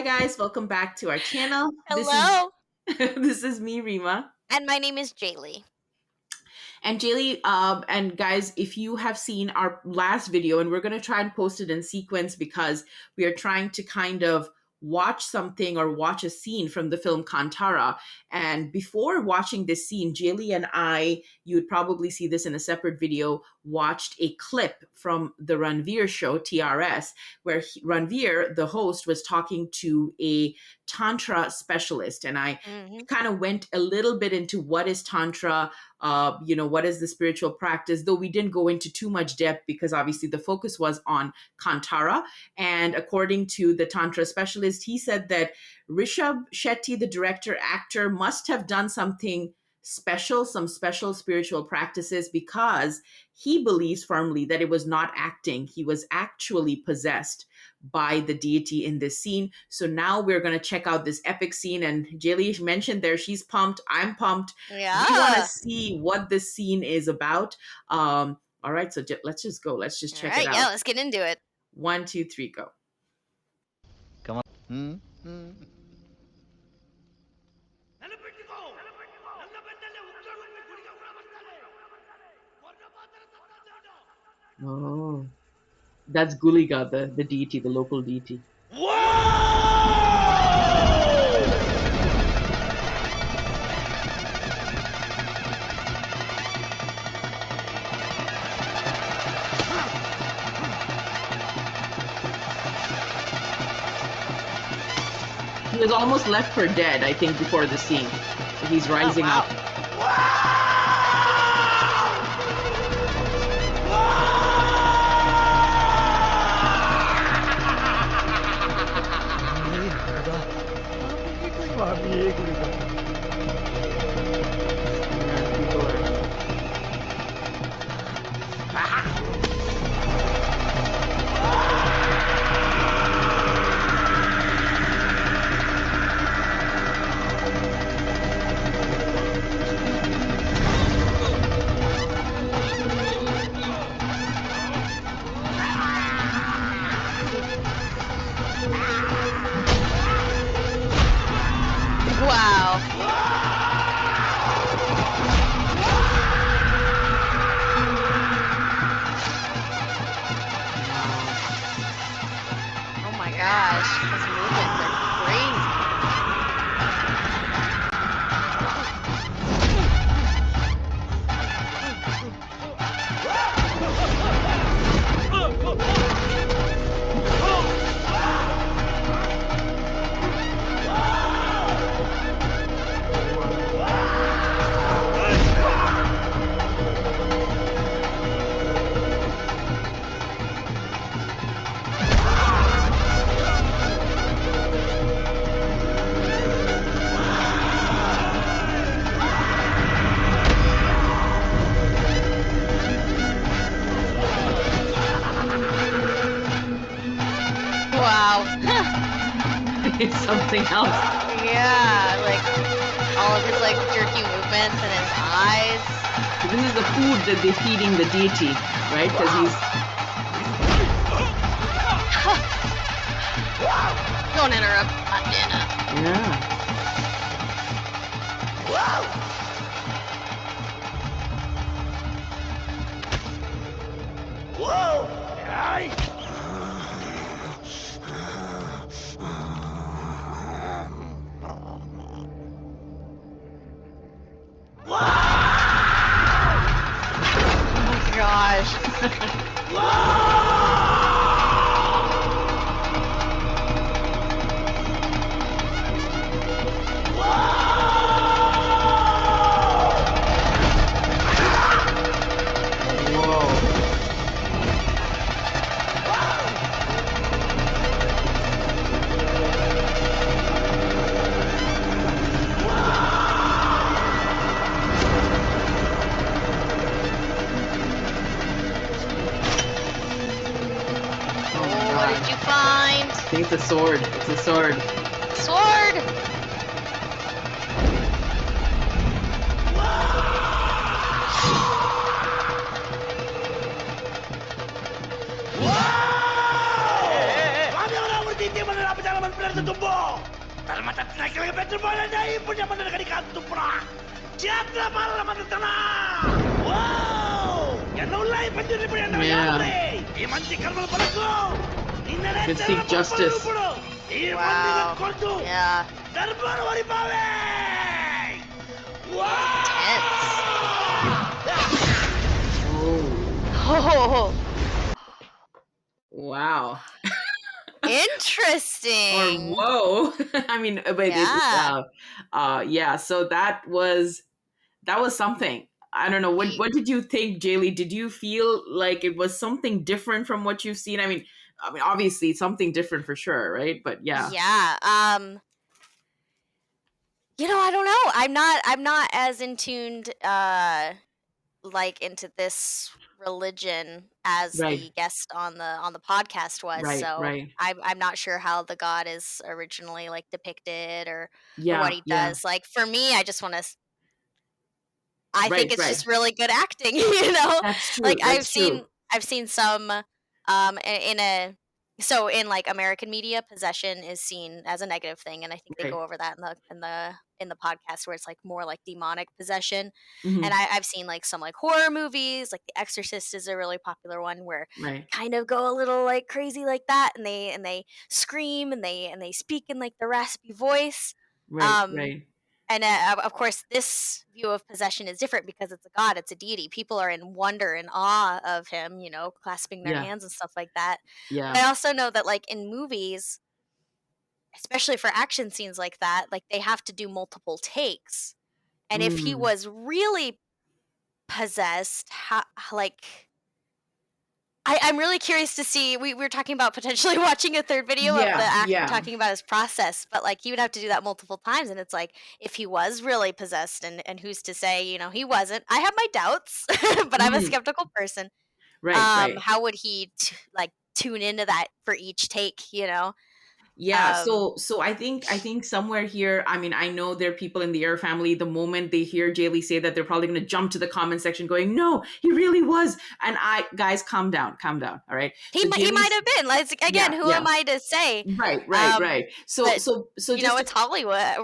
Hi guys, welcome back to our channel. This is Hello, this is me, Rima. and my name is Jaylee. And Jaylee, and guys, if you have seen our last video, and we're going to try and post it in sequence because we are trying to kind of watch something or watch a scene from the film Kantara. And before watching this scene, Jaylee and I, you would probably see this in a separate video, watched a clip from the Ranveer show, TRS, where Ranveer, the host, was talking to a Tantra specialist. And I hmm kind of went a little bit into what is Tantra, what is the spiritual practice, though we didn't go into too much depth because obviously the focus was on Kantara. And according to the Tantra specialist, he said that Rishab Shetty, the director actor, must have done something special, some special spiritual practices, because he believes firmly that it was not acting. He was actually possessed by the deity in this scene. So now we're going to check out this epic scene. And Jaylee mentioned there, she's pumped. I'm pumped. We want to Yeah. see what this scene is about. All right, so let's just go. Let's just All check it right. Yeah. out. Let's get into it. 1, 2, 3, go. Come on. Oh, that's Guliga, the deity, the local deity. He was almost left for dead, I think, before the scene. So he's rising wow. up. Yeah, people are. Wow. Oh my gosh. His movements are crazy. Wow. It's something else. Yeah. Like all of his like jerky movements and his eyes. So this is the food that they're feeding the deity, right? Because he's. Don't interrupt my dinner. Yeah. Oh my gosh. Whoa. Oh my What did god. you find? I think it's a sword. It's a sword. Sword. Yeah. Can seek justice. Wow. Yeah. Oh, Oh, wow. Or interesting. whoa. I mean, but Yeah. yeah. So that was something. I don't know. What did you think, Jaylee? Did you feel like it was something different from what you've seen? I mean, obviously something different for sure, right? But yeah. Yeah. I don't know. I'm not as in tuned like into this religion as Right. the guest on the podcast was. Right. So Right. I'm not sure how the god is originally like depicted or what Yeah. he Yeah. does. Like for me, I think Right. it's Right. just really good acting, you know? That's Like true. That's true. I've seen some in a so in like American media, possession is seen as a negative thing, and I think they Right. go over that in the podcast where it's like more like demonic possession. And Hmm. I've seen like some like horror movies, like The Exorcist is a really popular one where Right. kind of go a little like crazy like that, and they scream and they speak in like the raspy voice. Right. Um, Right. and of course, this view of possession is different because it's a god, it's a deity. People are in wonder and awe of him, clasping their Yeah. hands and stuff like that. But Yeah. I also know that, like, in movies, especially for action scenes like that, like, they have to do multiple takes. And if he Mm. was really possessed, like, I'm really curious to see. We were talking about potentially watching a third video of the Yeah. actor Yeah. talking about his process, but like he would have to do that multiple times, and it's like if he was really possessed, and who's to say, he wasn't? I have my doubts, but I'm a Mm. skeptical person. Right. Right. How would he like tune into that for each take? Yeah, Um, so I think somewhere here, I mean, I know there are people in the Air family, the moment they hear Jaylee say that, they're probably going to jump to the comment section going, "No, he really was." And guys, calm down, all right? he So he might Jaylee's have been. Like again, yeah, who yeah. am I to say? Right, right, Um, right. So but so just to, it's Hollywood.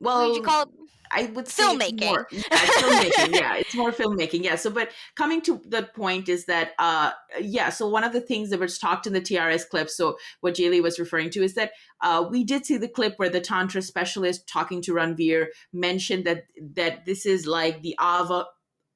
What would you well, call it? I would say it's Filmmaking. more, yeah, it's filmmaking. Yeah, it's more filmmaking. Yeah. So, but coming to the point is that, yeah. So one of the things that was talked in the TRS clip, so what Jaylee was referring to is that, we did see the clip where the tantra specialist talking to Ranveer mentioned that this is like the Ava.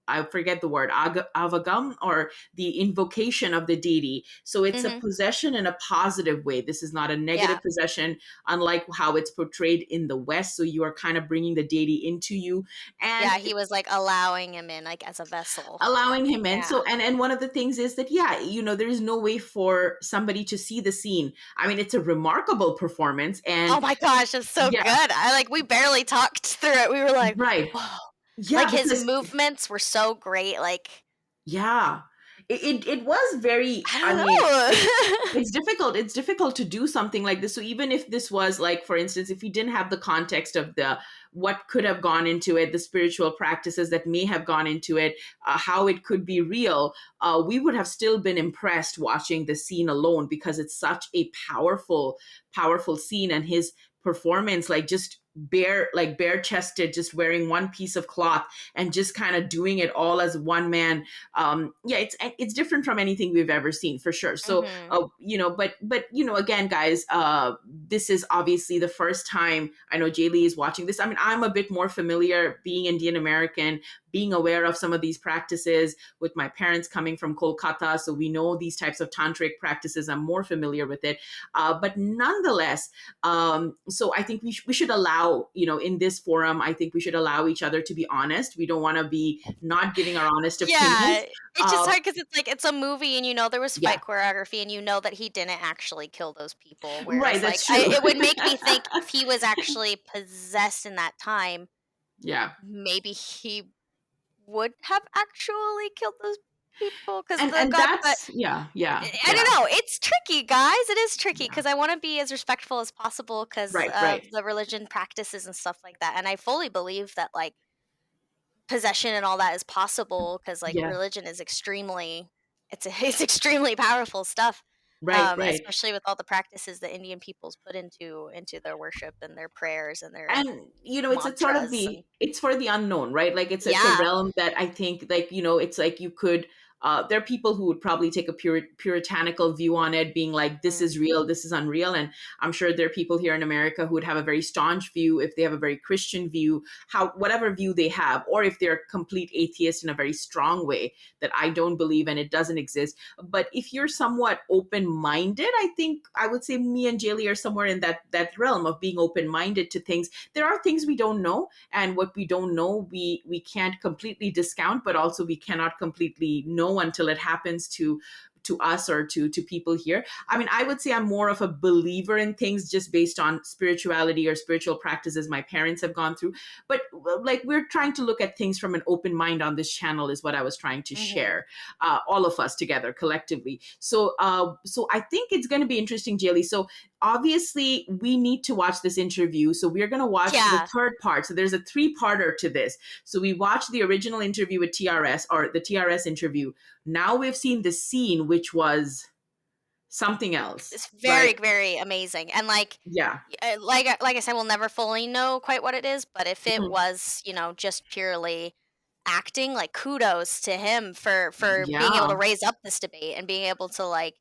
I forget the word, avagam, or the invocation of the deity. So it's a Hmm. possession in a positive way. This is not a Yeah. negative possession, unlike how it's portrayed in the West. So you are kind of bringing the deity into you and Yeah, he was like allowing him in like as a vessel. allowing him in. Yeah. So, and one of the things is that, yeah, there is no way for somebody to see the scene. I mean, it's a remarkable performance, Oh and my gosh, it's so yeah, good. We barely talked through it. We were like, right, whoa. yeah, Like his because movements were so great. Like, yeah, it was very. I I don't mean, know. it's difficult to do something like this. So even if this was, like, for instance, if you didn't have the context of the what could have gone into it, the spiritual practices that may have gone into it, how it could be real, we would have still been impressed watching the scene alone, because it's such a powerful scene. And his performance, like, just bare chested, just wearing one piece of cloth and just kind of doing it all as one man. Yeah, it's different from anything we've ever seen, for sure. So, Hmm. but again, guys, this is obviously the first time I know Jaylee is watching this. I mean, I'm a bit more familiar, being Indian American, being aware of some of these practices with my parents coming from Kolkata, so we know these types of tantric practices. I'm more familiar with it, but nonetheless, so I think we should allow, in this forum, I think we should allow each other to be honest. We don't want to be not giving our honest Yeah, opinions. it's just uh, hard because it's like it's a movie, and there was yeah, fight choreography, and that he didn't actually kill those people. right, Whereas, like, that's true. it would make me think if he was actually possessed in that time, Yeah, maybe he would have actually killed those people because the and god. But that's, yeah, yeah, I don't yeah, know. It's tricky, guys. It is tricky yeah, because I want to be as respectful as possible because right, of right, the religion practices and stuff like that. And I fully believe that like possession and all that is possible because like yeah, religion is it's extremely powerful stuff. Right, right. especially with all the practices that Indian peoples put into their worship and their prayers and their And it's a sort of mantras and it's for the unknown, right? Like it's a yeah. realm that I think, like, it's like you could there are people who would probably take a puritanical view on it, being like, this Mm, is real, this is unreal. And I'm sure there are people here in America who would have a very staunch view, if they have a very Christian view, how whatever view they have, or if they're complete atheist in a very strong way that I don't believe and it doesn't exist. But if you're somewhat open-minded, I think I would say me and Jaylee are somewhere in that realm of being open-minded to things. There are things we don't know, and what we don't know, we can't completely discount, but also we cannot completely know until it happens to us or to people here. I mean, I would say I'm more of a believer in things just based on spirituality or spiritual practices my parents have gone through. But like, we're trying to look at things from an open mind on this channel, is what I was trying to mm-hmm. share, all of us together collectively. So I think it's going to be interesting, Jaylee. So obviously we need to watch this interview. So we're going to watch the Yeah. third part. So there's a three-parter to this. So we watched the original interview with TRS, or the TRS interview. Now we've seen the scene, which was something else, It's right? very, very amazing. And Yeah. like I said, we'll never fully know quite what it is, but if it Mhm. was, just purely acting, like kudos to him for being able to Yeah. raise up this debate and being able to like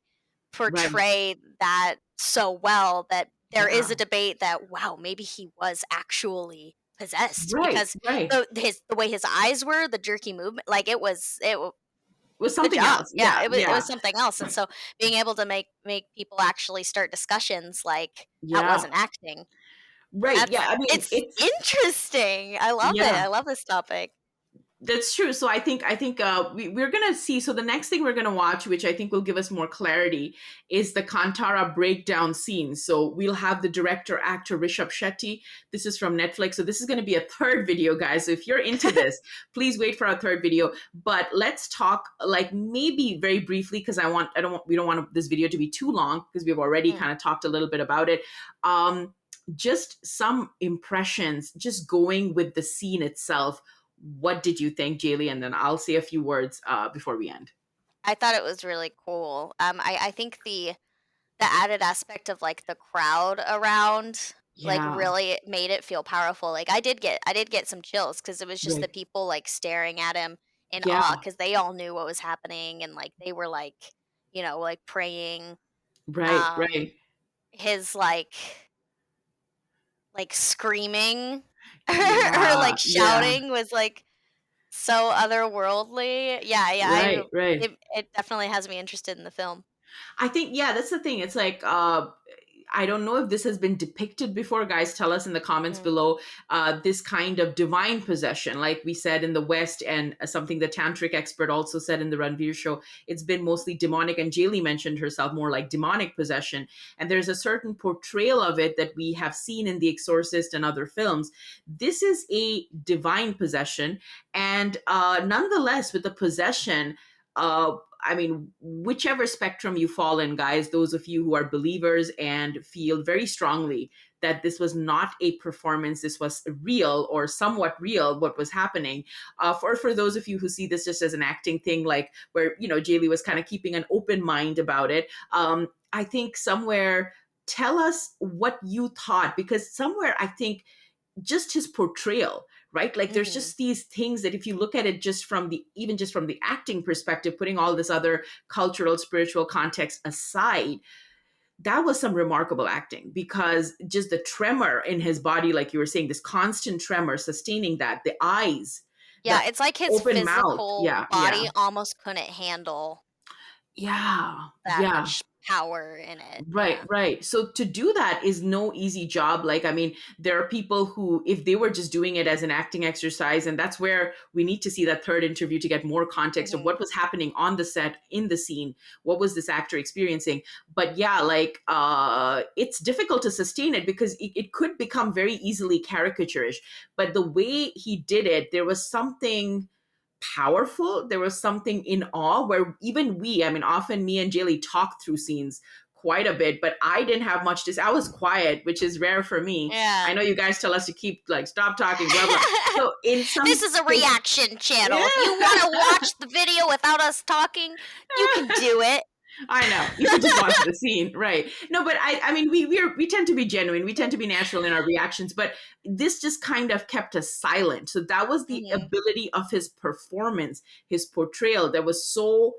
Right. portray that so well that there is Yeah. a debate that wow, maybe he was actually possessed Right. because Right. the way his eyes were, the jerky movement, like It was good something job. else. Yeah, Yeah. it Yeah. was something else, and so being able to make people actually start discussions like that Yeah. wasn't acting. Right. Yeah. I mean, It's it's interesting. I love it. yeah. I love this topic. That's true. So I think we're gonna see. So the next thing we're gonna watch, which I think will give us more clarity, is the Kantara breakdown scene. So we'll have the director actor Rishab Shetty. This is from Netflix. So this is gonna be a third video, guys. So if you're into this, please wait for our third video. But let's talk, like, maybe very briefly, because we don't want this video to be too long, because we've already Mm. kind of talked a little bit about it. Just some impressions, just going with the scene itself. What did you think, Jaylee? And then I'll say a few words before we end. I thought it was really cool. I think the added aspect of like the crowd around like Yeah, really made it feel powerful. Like I did get some chills because it was just the right. people like staring at him in Yeah, awe because they all knew what was happening and like they were like like praying. right, Um, right. his like screaming or Yeah, like yeah, shouting was like so otherworldly. Yeah, yeah. right, right. It definitely has me interested in the film. I think, yeah, that's the thing. It's like, I don't know if this has been depicted before. Guys, tell us in the comments Mm, below. This kind of divine possession, like we said in the West, and something the tantric expert also said in the Ranveer show, it's been mostly demonic. And Jaylee mentioned herself more like demonic possession. And there's a certain portrayal of it that we have seen in The Exorcist and other films. This is a divine possession. And nonetheless, with the possession, I mean, whichever spectrum you fall in, guys, those of you who are believers and feel very strongly that this was not a performance, this was real or somewhat real, what was happening. For those of you who see this just as an acting thing, like where, Jaylee was kind of keeping an open mind about it, I think somewhere, tell us what you thought, because somewhere I think just his portrayal, right? Like, there's mhm. just these things that if you look at it just from the even just from the acting perspective, putting all this other cultural spiritual context aside, that was some remarkable acting, because just the tremor in his body, like you were saying, this constant tremor, sustaining that, the eyes, Yeah, the it's like his open mouth. physical Yeah, yeah, body almost couldn't handle yeah, that yeah. much power in it. Right, Yeah. right. So to do that is no easy job. Like, I mean, there are people who, if they were just doing it as an acting exercise, and that's where we need to see that third interview to get more context of Mhm. what was happening on the set, in the scene, what was this actor experiencing. But yeah, like, it's difficult to sustain it, because it could become very easily caricaturish. But the way he did it, there was something powerful. There was something in awe, where even I mean, often me and Jaylee talked through scenes quite a bit, but I didn't have much to say. I was quiet, which is rare for me. I Yeah. know you guys tell us to keep, like, stop talking, blah, blah. So in some This is a cases, reaction channel. If you yeah. want to watch the video without us talking, you can do it. I know. You could just watch the scene, right? No, but I mean, we tend to be genuine. We tend to be natural in our reactions, but this just kind of kept us silent. So that was the Mhm. ability of his performance, his portrayal that was so,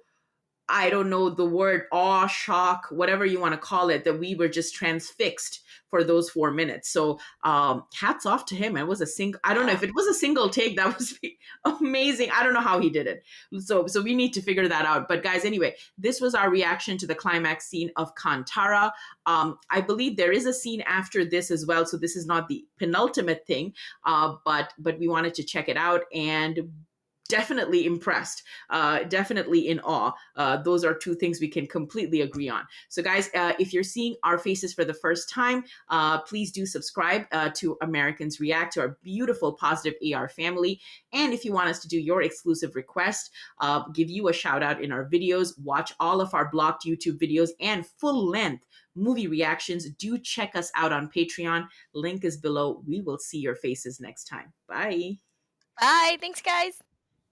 I don't know the word, awe, shock, whatever you want to call it, that we were just transfixed for those 4 minutes. So hats off to him. It was a single, I don't know Yeah. if it was a single take, that was amazing. I don't know how he did it. So we need to figure that out. But guys, anyway, this was our reaction to the climax scene of Kantara. I believe there is a scene after this as well. So this is not the penultimate thing, but we wanted to check it out, and definitely impressed, definitely in awe. Those are two things we can completely agree on. So guys, if you're seeing our faces for the first time, please do subscribe to Americans React, to our beautiful Positive AR family. And if you want us to do your exclusive request, give you a shout out in our videos, watch all of our blocked YouTube videos and full length movie reactions, do check us out on Patreon. Link is below. We will see your faces next time. Bye. Bye. Thanks, guys.